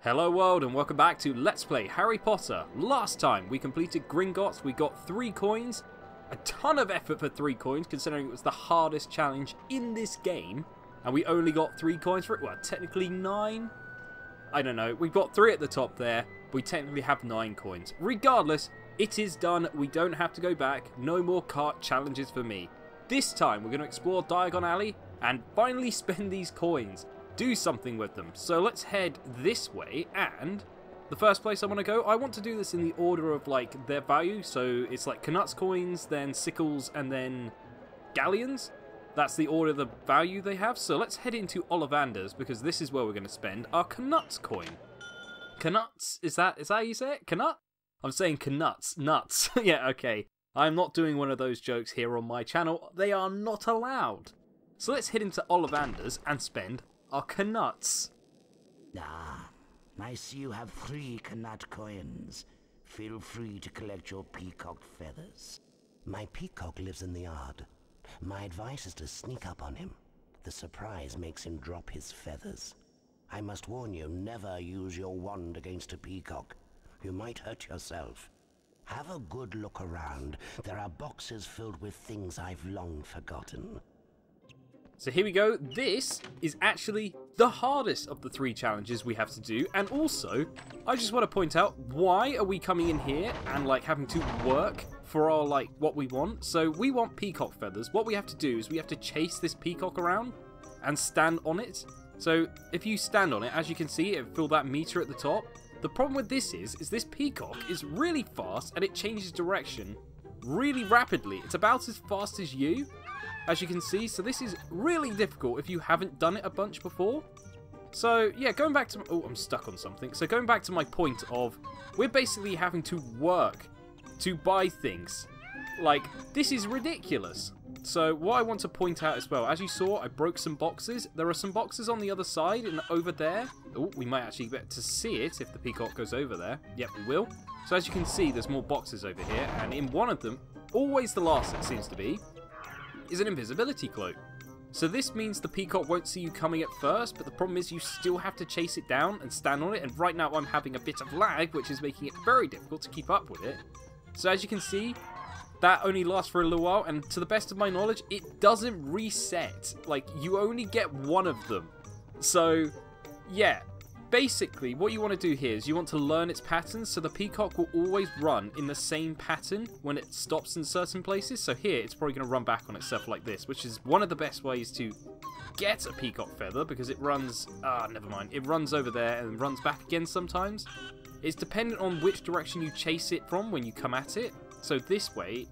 Hello world and welcome back to Let's Play Harry Potter. Last time we completed Gringotts, we got 3 coins. A ton of effort for 3 coins considering it was the hardest challenge in this game. And we only got 3 coins for it, well technically 9? I don't know, we got 3 at the top there, we technically have 9 coins. Regardless, it is done, we don't have to go back, no more cart challenges for me. This time we're going to explore Diagon Alley and finally spend these coins. Do something with them. So let's head this way, and the first place I want to go, I want to do this in the order of like their value. So it's like Knuts coins, then Sickles, and then Galleons. That's the order of the value they have. So let's head into Ollivander's because this is where we're going to spend our Knuts coin. Knuts, is that how you say it? Knut? I'm saying Knuts, nuts. Yeah, okay. I'm not doing one of those jokes here on my channel. They are not allowed. So let's head into Ollivander's and spend our Knuts. Ah, I see you have 3 Knut coins. Feel free to collect your Peacock Feathers. My peacock lives in the yard. My advice is to sneak up on him. The surprise makes him drop his feathers. I must warn you, never use your wand against a peacock. You might hurt yourself. Have a good look around. There are boxes filled with things I've long forgotten. So here we go, this is actually the hardest of the 3 challenges we have to do, and also, I just want to point out, why are we coming in here and like having to work for our like what we want? So we want peacock feathers. What we have to do is we have to chase this peacock around and stand on it. So if you stand on it, as you can see, it fill that meter at the top. The problem with this is this peacock is really fast and it changes direction really rapidly. It's about as fast as you. As you can see, so this is really difficult if you haven't done it a bunch before. So yeah, going back to, oh, I'm stuck on something. So going back to my point of, we're basically having to work to buy things. Like, this is ridiculous. So what I want to point out as well, as you saw, I broke some boxes. There are some boxes on the other side and over there. Oh, we might actually get to see it if the peacock goes over there. Yep, we will. So as you can see, there's more boxes over here, and in one of them, always the last it seems to be, is an invisibility cloak. So this means the peacock won't see you coming at first, but the problem is you still have to chase it down and stand on it, and right now I'm having a bit of lag, which is making it very difficult to keep up with it. So as you can see, that only lasts for a little while, and to the best of my knowledge, it doesn't reset. Like, you only get one of them. So, yeah. Basically, what you want to do here is you want to learn its patterns, so the peacock will always run in the same pattern when it stops in certain places. So here, it's probably going to run back on itself like this, which is one of the best ways to get a peacock feather, because it runs, never mind, it runs over there and runs back again sometimes. It's dependent on which direction you chase it from when you come at it. So this way,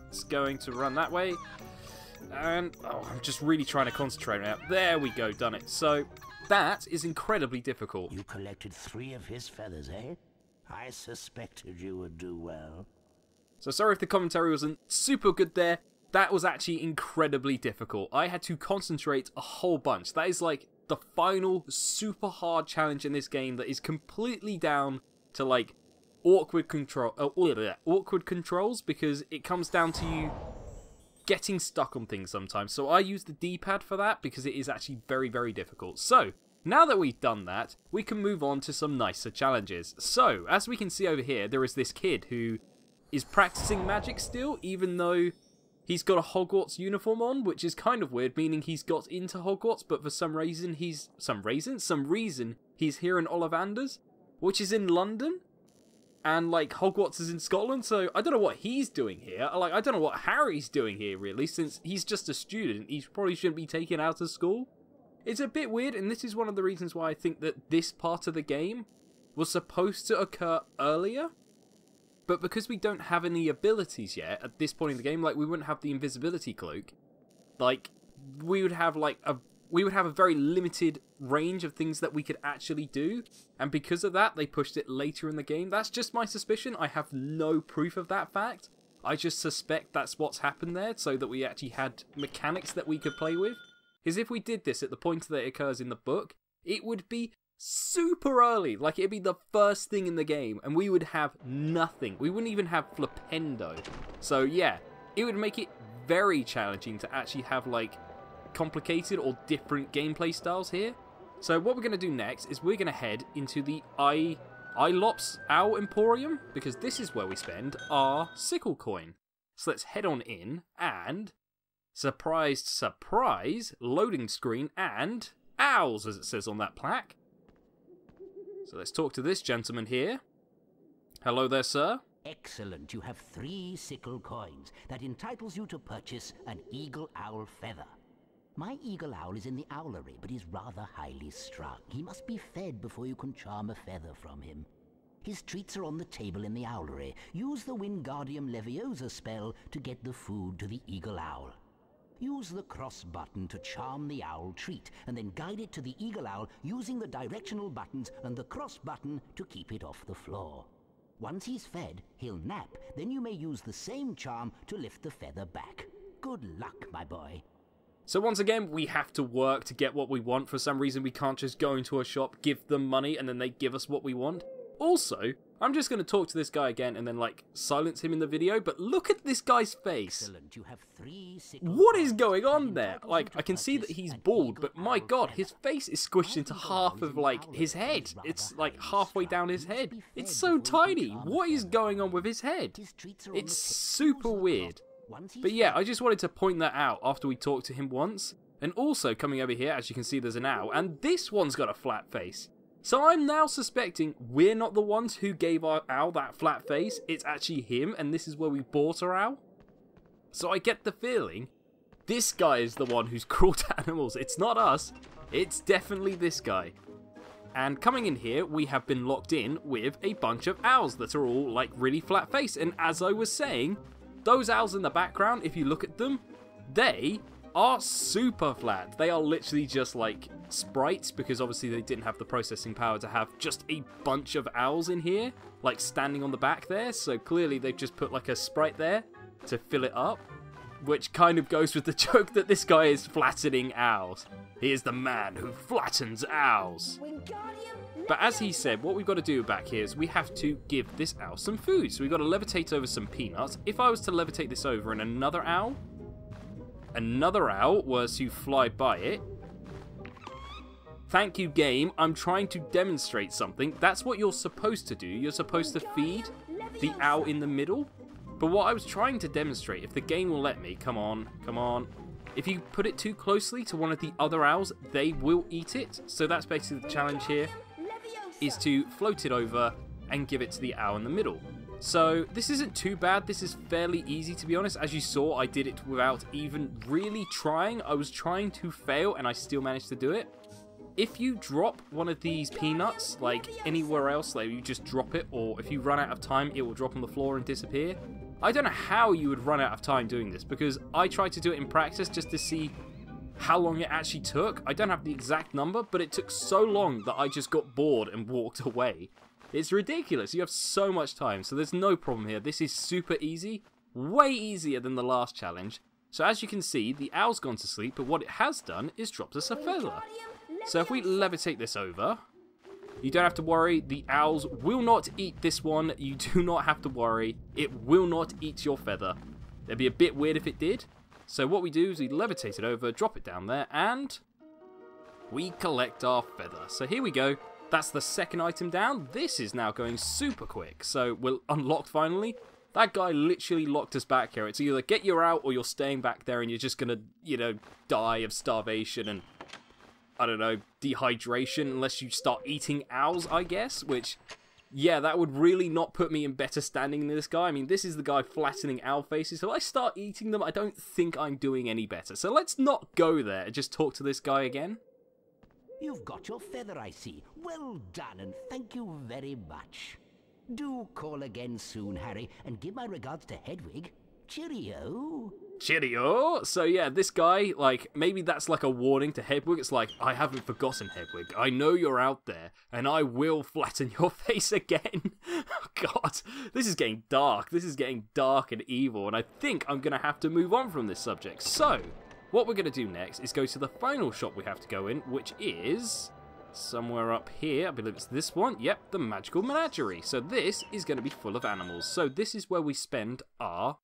it's going to run that way, and, oh, I'm just really trying to concentrate now. There we go, done it. So that is incredibly difficult. You collected 3 of his feathers, eh? I suspected you would do well. So sorry if the commentary wasn't super good there. That was actually incredibly difficult. I had to concentrate a whole bunch. That is like the final super hard challenge in this game that is completely down to like awkward controls, because it comes down to you getting stuck on things sometimes. So I use the D-pad for that because it is actually very, very difficult. So now that we've done that, we can move on to some nicer challenges. So as we can see over here, there is this kid who is practicing magic still, even though he's got a Hogwarts uniform on, which is kind of weird, meaning he's got into Hogwarts, but for some reason he's here in Ollivander's, which is in London. And, like, Hogwarts is in Scotland, so I don't know what he's doing here. Like, I don't know what Harry's doing here, really, since he's just a student. He probably shouldn't be taken out of school. It's a bit weird, and this is one of the reasons why I think that this part of the game was supposed to occur earlier. But because we don't have any abilities yet at this point in the game, like, we wouldn't have the invisibility cloak, like, we would have, like, a very limited range of things that we could actually do, and because of that, they pushed it later in the game. That's just my suspicion. I have no proof of that fact. I just suspect that's what's happened there, so that we actually had mechanics that we could play with. Because if we did this at the point that it occurs in the book, it would be super early. Like, it'd be the first thing in the game, and we would have nothing. We wouldn't even have Flipendo. So yeah, it would make it very challenging to actually have, like, complicated or different gameplay styles here. So what we're going to do next is we're going to head into the Ilops Owl Emporium, because this is where we spend our sickle coin. So let's head on in, and surprise, surprise, loading screen and owls, as it says on that plaque. So let's talk to this gentleman here. Hello there, sir. Excellent. You have 3 sickle coins. That entitles you to purchase an eagle owl feather. My eagle owl is in the owlery, but he's rather highly strung. He must be fed before you can charm a feather from him. His treats are on the table in the owlery. Use the Wingardium Leviosa spell to get the food to the eagle owl. Use the cross button to charm the owl treat, and then guide it to the eagle owl using the directional buttons and the cross button to keep it off the floor. Once he's fed, he'll nap. Then you may use the same charm to lift the feather back. Good luck, my boy. So once again, we have to work to get what we want. For some reason, we can't just go into a shop, give them money, and then they give us what we want. Also, I'm just going to talk to this guy again and then, like, silence him in the video, but look at this guy's face. Excellent. You have 3 sickle What is coins. going on there? Like, I can see that he's bald, but my god, his face is squished into half of, like, his head. It's, like, halfway down his head. It's so tiny. What is going on with his head? It's super weird. But yeah, I just wanted to point that out after we talked to him once. And also, coming over here, as you can see, there's an owl, and this one's got a flat face. So I'm now suspecting we're not the ones who gave our owl that flat face. It's actually him, and this is where we bought our owl. So I get the feeling this guy is the one who's cruel to animals. It's not us. It's definitely this guy. And coming in here, we have been locked in with a bunch of owls that are all like really flat faced. And as I was saying, those owls in the background, if you look at them, they are super flat. They are literally just like sprites, because obviously they didn't have the processing power to have just a bunch of owls in here, like standing on the back there. So clearly they've just put like a sprite there to fill it up, which kind of goes with the joke that this guy is flattening owls. He is the man who flattens owls. But as he said, what we've got to do back here is we have to give this owl some food. So we've got to levitate over some peanuts. If I was to levitate this over and another owl was to fly by it. Thank you, game. I'm trying to demonstrate something. That's what you're supposed to do. You're supposed to feed the owl in the middle. But what I was trying to demonstrate, if the game will let me, come on. If you put it too closely to one of the other owls, they will eat it. So that's basically the challenge here, is to float it over and give it to the owl in the middle. So this isn't too bad. This is fairly easy, to be honest. As you saw, I did it without even really trying. I was trying to fail and I still managed to do it. If you drop one of these peanuts, like anywhere else, like you just drop it, or if you run out of time, it will drop on the floor and disappear. I don't know how you would run out of time doing this, because I tried to do it in practice just to see how long it actually took. I don't have the exact number, but it took so long that I just got bored and walked away. It's ridiculous. You have so much time, so there's no problem here. This is super easy, way easier than the last challenge. So as you can see, the owl's gone to sleep, but what it has done is dropped us a feather. So if we levitate this over, you don't have to worry. The owls will not eat this one. You do not have to worry. It will not eat your feather. It'd be a bit weird if it did. So what we do is we levitate it over, drop it down there, and we collect our feather. So here we go. That's the second item down. This is now going super quick. So we're unlocked finally. That guy literally locked us back here. It's either get you out or you're staying back there and you're just going to, you know, die of starvation and, I don't know, dehydration unless you start eating owls, I guess. Which, yeah, that would really not put me in better standing than this guy. I mean, this is the guy flattening owl faces. So if I start eating them, I don't think I'm doing any better. So let's not go there and just talk to this guy again. You've got your feather, I see. Well done, and thank you very much. Do call again soon, Harry, and give my regards to Hedwig. Cheerio. Cheerio! So yeah, this guy, like, maybe that's like a warning to Hedwig. It's like, I haven't forgotten, Hedwig. I know you're out there, and I will flatten your face again. Oh, God. This is getting dark. This is getting dark and evil, and I think I'm going to have to move on from this subject. So what we're going to do next is go to the final shop we have to go in, which is somewhere up here. I believe it's this one. Yep, the Magical Menagerie. So this is going to be full of animals. So this is where we spend our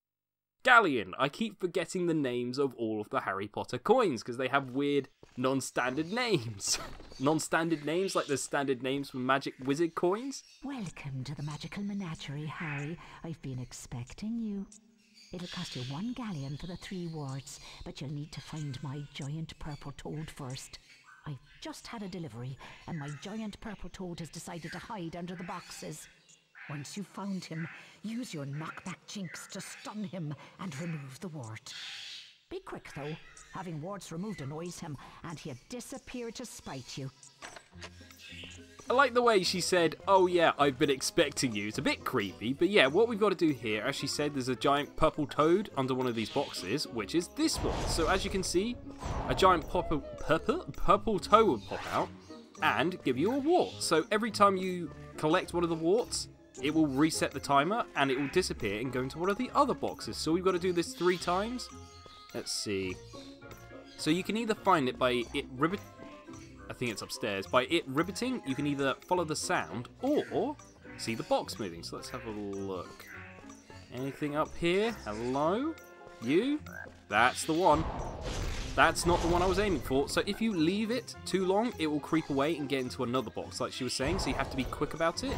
galleon. I keep forgetting the names of all of the Harry Potter coins because they have weird non-standard names. Non-standard names like the standard names for magic wizard coins. Welcome to the magical menagerie, Harry. I've been expecting you. It'll cost you 1 galleon for the 3 warts, but you'll need to find my giant purple toad first. I've just had a delivery, and my giant purple toad has decided to hide under the boxes. Once you've found him, use your knockback jinx to stun him and remove the wart. Be quick, though. Having warts removed annoys him, and he'll disappear to spite you. I like the way she said, oh yeah, I've been expecting you. It's a bit creepy, but yeah, what we've got to do here, as she said, there's a giant purple toad under one of these boxes, which is this one. So as you can see, a giant purple toad will pop out and give you a wart. So every time you collect one of the warts, it will reset the timer and it will disappear and go into one of the other boxes. So we've got to do this 3 times. Let's see. So you can either find it by it I think it's upstairs. By it ribbiting, you can either follow the sound or see the box moving. So let's have a look. Anything up here? Hello? You? That's the one. That's not the one I was aiming for. So if you leave it too long, it will creep away and get into another box, like she was saying. So you have to be quick about it.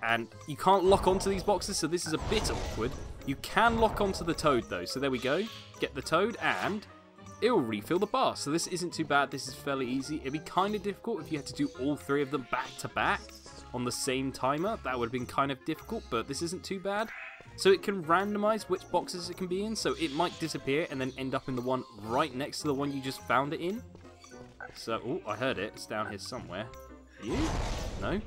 And you can't lock onto these boxes, so this is a bit awkward. You can lock onto the toad, though. So there we go. Get the toad, and it will refill the bar. So this isn't too bad. This is fairly easy. It'd be kind of difficult if you had to do all 3 of them back to back on the same timer. That would have been kind of difficult, but this isn't too bad. So it can randomize which boxes it can be in. So it might disappear and then end up in the one right next to the one you just found it in. So, oh, I heard it. It's down here somewhere. You? No?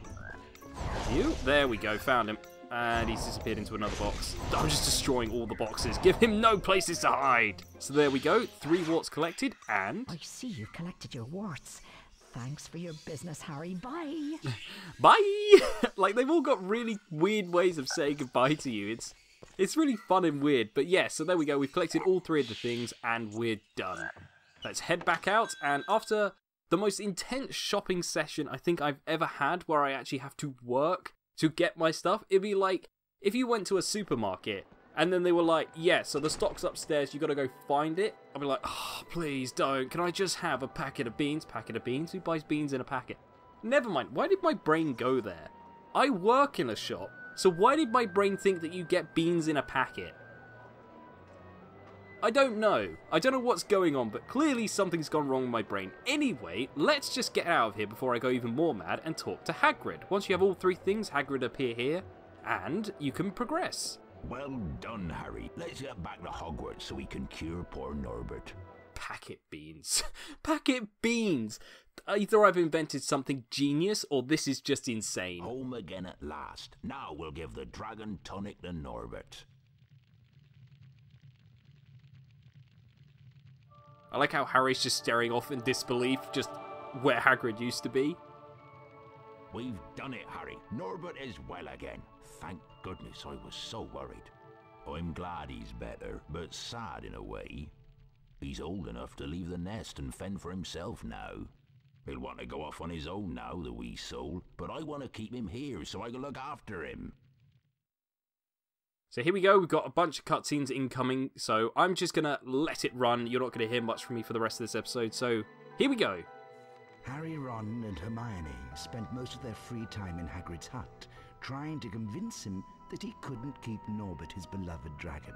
You? There we go. Found him. And he's disappeared into another box. I'm just destroying all the boxes. Give him no places to hide. So there we go. 3 warts collected, and I see you've collected your warts. Thanks for your business, Harry. Bye. Bye! Like, they've all got really weird ways of saying goodbye to you. It's really fun and weird. But yeah, so there we go. We've collected all 3 of the things, and we're done. Let's head back out, and after the most intense shopping session I think I've ever had, where I actually have to work to get my stuff, it'd be like if you went to a supermarket and then they were like, yeah, so the stock's upstairs, you gotta go find it. I'd be like, oh, please don't. Can I just have a packet of beans? Packet of beans? Who buys beans in a packet? Never mind. Why did my brain go there? I work in a shop, so why did my brain think that you get beans in a packet? I don't know. I don't know what's going on, but clearly something's gone wrong with my brain. Anyway, let's just get out of here before I go even more mad and talk to Hagrid. Once you have all 3 things, Hagrid appear here, and you can progress. Well done, Harry. Let's get back to Hogwarts so we can cure poor Norbert. Packet beans. Packet beans! Either I've invented something genius, or this is just insane. Home again at last. Now we'll give the dragon tonic to Norbert. I like how Harry's just staring off in disbelief, just where Hagrid used to be. We've done it, Harry. Norbert is well again. Thank goodness, I was so worried. I'm glad he's better, but sad in a way. He's old enough to leave the nest and fend for himself now. He'll want to go off on his own now, the wee soul, but I want to keep him here so I can look after him. So here we go, we've got a bunch of cutscenes incoming, so I'm just going to let it run. You're not going to hear much from me for the rest of this episode, so here we go. Harry, Ron, and Hermione spent most of their free time in Hagrid's hut, trying to convince him that he couldn't keep Norbert, his beloved dragon.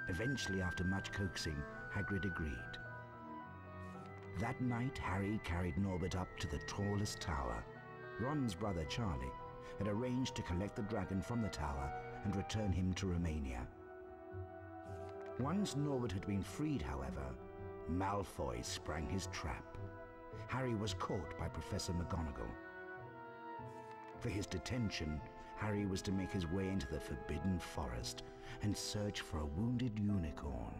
Eventually, after much coaxing, Hagrid agreed. That night, Harry carried Norbert up to the tallest tower. Ron's brother, Charlie, had arranged to collect the dragon from the tower and return him to Romania. Once Norbert had been freed, however, Malfoy sprang his trap. Harry was caught by Professor McGonagall. For his detention, Harry was to make his way into the Forbidden Forest and search for a wounded unicorn.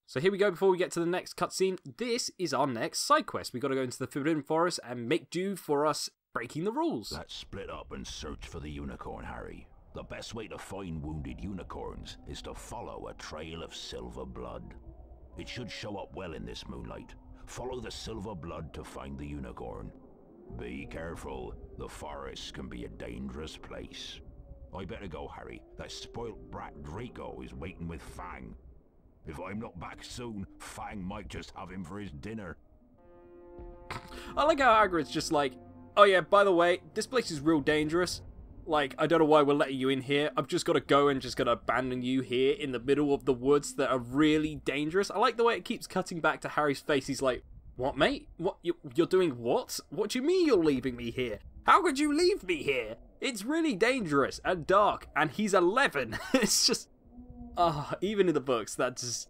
So here we go, before we get to the next cutscene, this is our next side quest. We've got to go into the Forbidden Forest and make do for us breaking the rules. Let's split up and search for the unicorn, Harry. The best way to find wounded unicorns is to follow a trail of silver blood. It should show up well in this moonlight. Follow the silver blood to find the unicorn. Be careful, the forest can be a dangerous place. I better go, Harry. That spoilt brat Draco is waiting with Fang. If I'm not back soon, Fang might just have him for his dinner. I like how Hagrid's just like, oh yeah, by the way, this place is real dangerous. Like, I don't know why we're letting you in here. I've just got to go and just got to abandon you here in the middle of the woods that are really dangerous. I like the way it keeps cutting back to Harry's face. He's like, what, mate? What? You're doing what? What do you mean you're leaving me here? How could you leave me here? It's really dangerous and dark, and he's 11. It's just... even in the books, that just...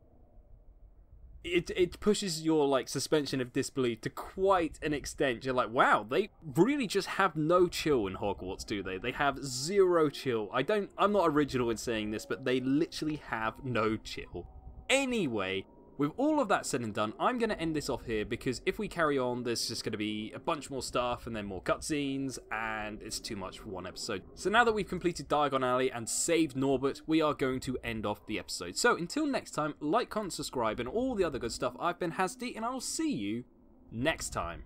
It pushes your, like, suspension of disbelief to quite an extent. You're like, wow, they really just have no chill in Hogwarts, do they? They have zero chill. I'm not original in saying this, but they literally have no chill. Anyway, with all of that said and done, I'm going to end this off here, because if we carry on, there's just going to be a bunch more stuff and then more cutscenes, and it's too much for one episode. So now that we've completed Diagon Alley and saved Norbert, we are going to end off the episode. So until next time, like, comment, subscribe, and all the other good stuff. I've been HazzD, and I will see you next time.